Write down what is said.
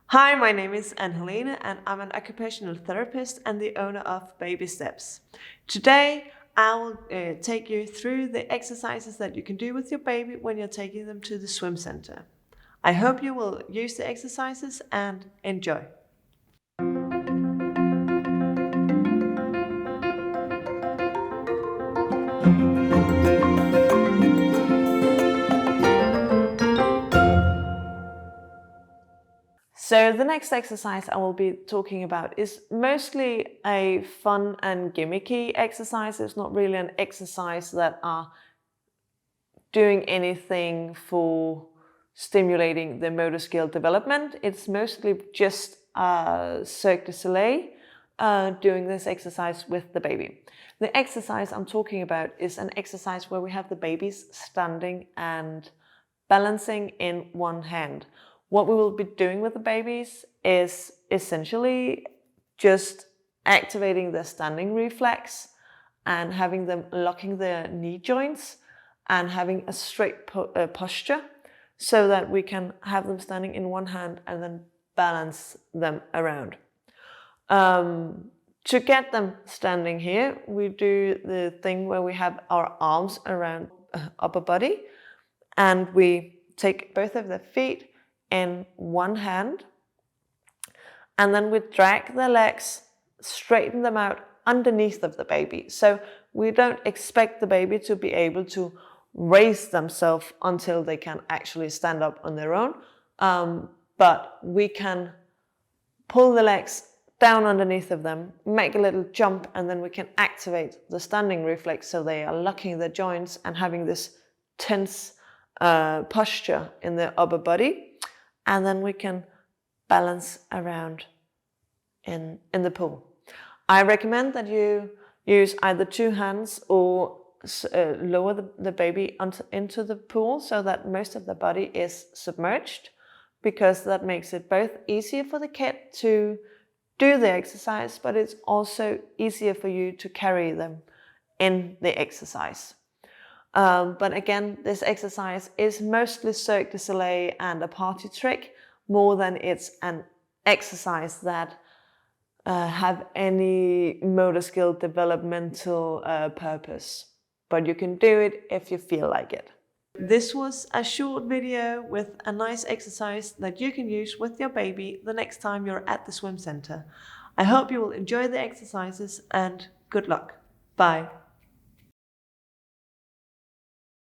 Hi, my name is Anne-Helene and I'm an occupational therapist and the owner of Baby Steps. Today, I will take you through the exercises that you can do with your baby when you're taking them to the swim center. I hope you will use the exercises and enjoy. So the next exercise I will be talking about is mostly a fun and gimmicky exercise. It's not really an exercise that are doing anything for stimulating the motor skill development. It's mostly just Cirque du Soleil doing this exercise with the baby. The exercise I'm talking about is an exercise where we have the babies standing and balancing in one hand. What we will be doing with the babies is essentially just activating the standing reflex and having them locking their knee joints and having a straight posture so that we can have them standing in one hand and then balance them around. To get them standing here, we do the thing where we have our arms around upper body and we take both of their feet in one hand and then we drag their legs, straighten them out underneath of the baby. So we don't expect the baby to be able to raise themselves until they can actually stand up on their own. But we can pull the legs down underneath of them, make a little jump, and then we can activate the standing reflex so they are locking their joints and having this tense posture in their upper body. And then we can balance around in the pool. I recommend that you use either two hands or lower the baby into the pool so that most of the body is submerged, because that makes it both easier for the kid to do the exercise, but it's also easier for you to carry them in the exercise. But again, this exercise is mostly Cirque du Soleil and a party trick more than it's an exercise that have any motor skill developmental purpose. But you can do it if you feel like it. This was a short video with a nice exercise that you can use with your baby the next time you're at the swim center. I hope you will enjoy the exercises and good luck. Bye.